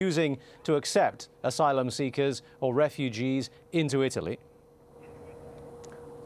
refusing to accept asylum seekers or refugees into Italy?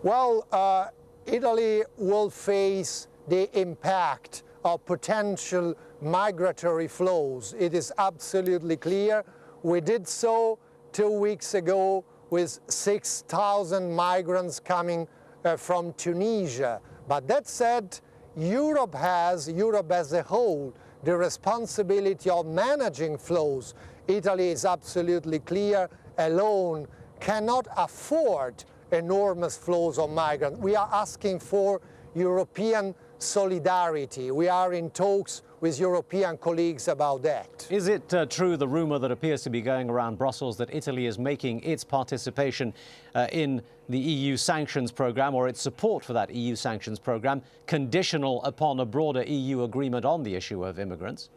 Well, Italy will face the impact of potential migratory flows. It is absolutely clear. We did so 2 weeks ago with 6,000 migrants coming from Tunisia. But that said, Europe as a whole, the responsibility of managing flows. Italy is absolutely clear, alone cannot afford enormous flows of migrants. We are asking for European solidarity. We are in talks with European colleagues about that. Is it true, the rumour that appears to be going around Brussels, that Italy is making its participation in the EU sanctions programme, or its support for that EU sanctions programme, conditional upon a broader EU agreement on the issue of immigrants?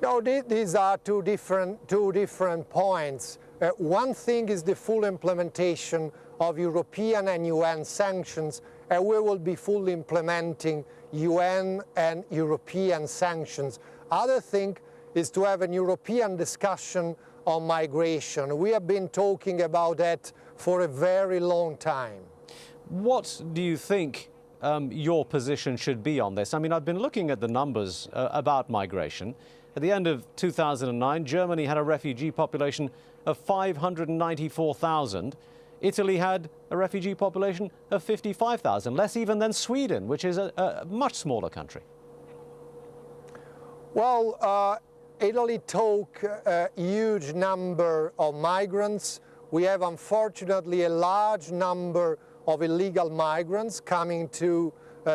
No, these are two different points. One thing is the full implementation of European and UN sanctions, and we will be fully implementing UN and European sanctions. Other thing is to have a European discussion on migration. We have been talking about that for a very long time. What do you think your position should be on this? I mean, I've been looking at the numbers about migration. At the end of 2009, Germany had a refugee population of 594,000. Italy had a refugee population of 55,000, less even than Sweden, which is a much smaller country. Well, Italy took a huge number of migrants. We have, unfortunately, a large number of illegal migrants coming to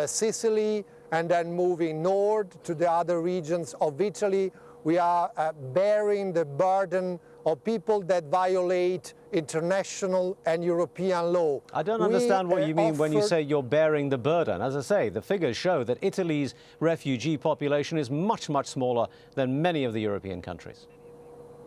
Sicily and then moving north to the other regions of Italy. We are bearing the burden of people that violate international and European law. I don't understand what you mean when you say you're bearing the burden. As I say, the figures show that Italy's refugee population is much, much smaller than many of the European countries.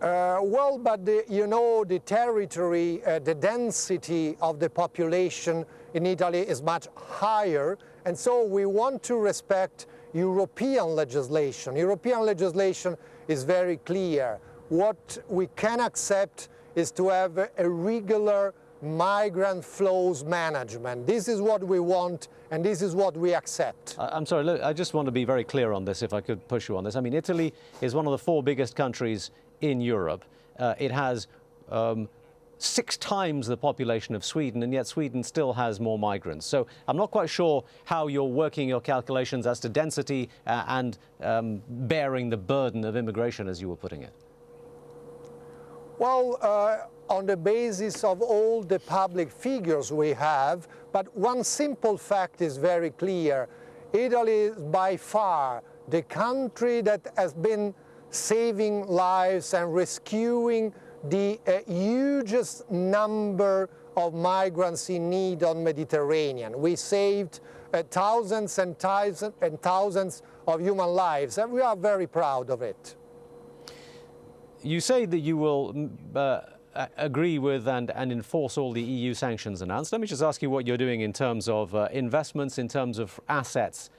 Well, but the territory, the density of the population in Italy is much higher, and so we want to respect European legislation. European legislation is very clear. What we can accept is to have a regular migrant flows management. This is what we want, and this is what we accept. I'm sorry, look, I just want to be very clear on this, if I could push you on this. I mean, Italy is one of the 4 biggest countries in Europe. It has 6 times the population of Sweden, and yet Sweden still has more migrants. So I'm not quite sure how you're working your calculations as to density and bearing the burden of immigration, as you were putting it. Well, on the basis of all the public figures we have, but one simple fact is very clear. Italy is by far the country that has been saving lives and rescuing the hugest number of migrants in need on Mediterranean. We saved thousands and thousands of human lives, and we are very proud of it. You say that you will agree with and enforce all the EU sanctions announced. Let me just ask you what you're doing in terms of investments, in terms of assets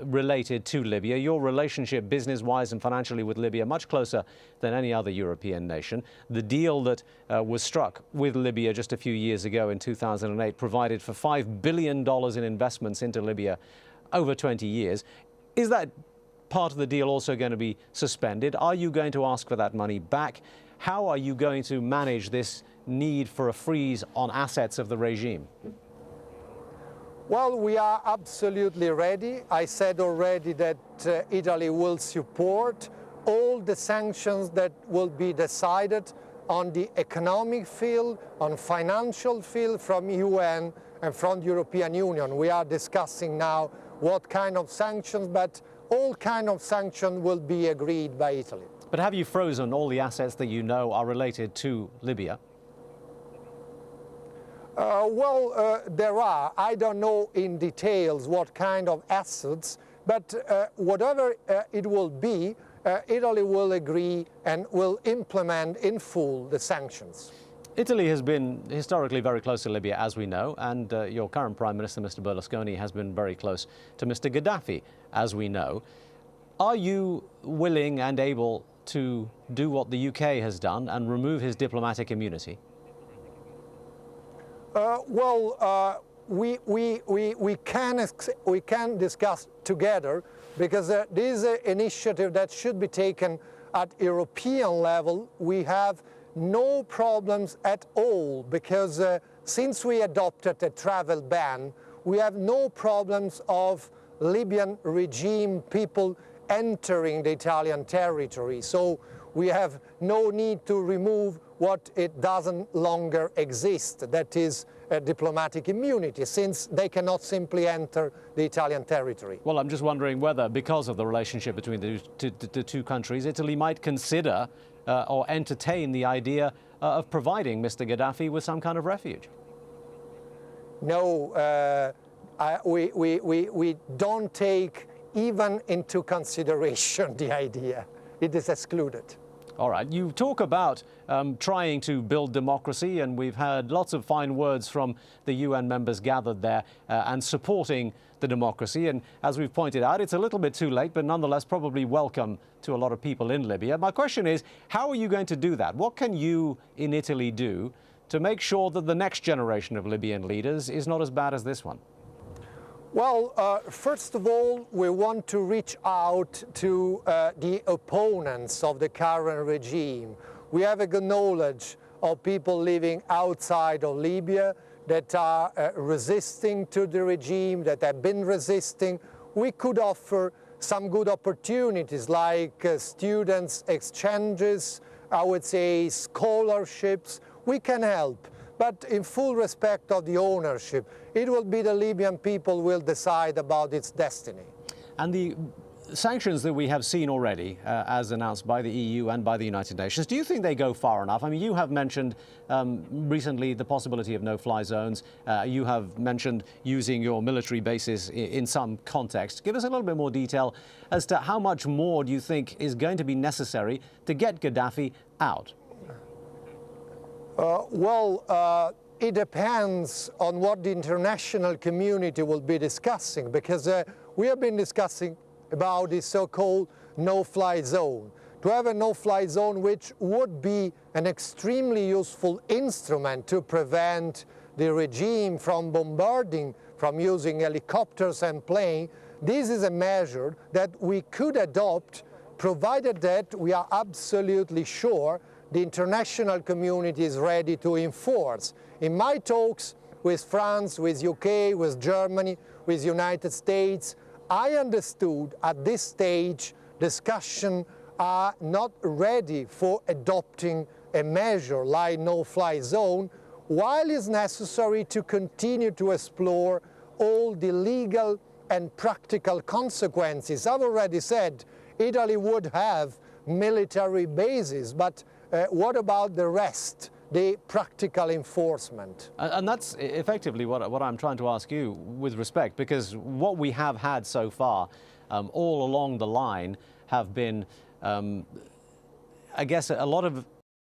related to Libya. Your relationship business-wise and financially with Libya much closer than any other European nation. The deal that was struck with Libya just a few years ago in 2008 provided for $5 billion in investments into Libya over 20 years. Is that part of the deal also going to be suspended? Are you going to ask for that money back? How are you going to manage this need for a freeze on assets of the regime? Well, we are absolutely ready. I said already that Italy will support all the sanctions that will be decided on the economic field, on financial field from UN and from the European Union. We are discussing now what kind of sanctions, but all kind of sanctions will be agreed by Italy. But have you frozen all the assets that you know are related to Libya? There are. I don't know in details what kind of assets, but whatever it will be, Italy will agree and will implement in full the sanctions. Italy has been historically very close to Libya, as we know, and your current Prime Minister, Mr. Berlusconi, has been very close to Mr. Gaddafi, as we know. Are you willing and able to do what the UK has done and remove his diplomatic immunity? We can discuss together, because this is an initiative that should be taken at European level. We have no problems at all, because since we adopted a travel ban, we have no problems of Libyan regime people entering the Italian territory. So we have no need to remove what it doesn't longer exist, that is diplomatic immunity, since they cannot simply enter the Italian territory. Well, I'm just wondering whether, because of the relationship between the two countries, Italy might consider or entertain the idea of providing Mr. Gaddafi with some kind of refuge. No, we don't take even into consideration the idea. It is excluded. All right. You talk about trying to build democracy, and we've heard lots of fine words from the UN members gathered there and supporting the democracy. And as we've pointed out, it's a little bit too late, but nonetheless probably welcome to a lot of people in Libya. My question is, how are you going to do that? What can you in Italy do to make sure that the next generation of Libyan leaders is not as bad as this one? Well, first of all, we want to reach out to the opponents of the current regime. We have a good knowledge of people living outside of Libya that are resisting to the regime, that have been resisting. We could offer some good opportunities like students' exchanges, I would say scholarships. We can help, but in full respect of the ownership. It will be the Libyan people who will decide about its destiny. And the sanctions that we have seen already, as announced by the EU and by the United Nations, do you think they go far enough? I mean, you have mentioned recently the possibility of no-fly zones. You have mentioned using your military bases in some context. Give us a little bit more detail as to how much more do you think is going to be necessary to get Gaddafi out? It depends on what the international community will be discussing, because we have been discussing about the so-called no-fly zone. To have a no-fly zone which would be an extremely useful instrument to prevent the regime from bombarding, from using helicopters and planes, this is a measure that we could adopt, provided that we are absolutely sure the international community is ready to enforce. In my talks with France, with UK, with Germany, with United States, I understood at this stage discussions are not ready for adopting a measure like no-fly zone, while it's necessary to continue to explore all the legal and practical consequences. I've already said Italy would have military bases, but what about the rest, the practical enforcement? And that's effectively what I'm trying to ask you with respect, because what we have had so far all along the line have been, I guess, a lot of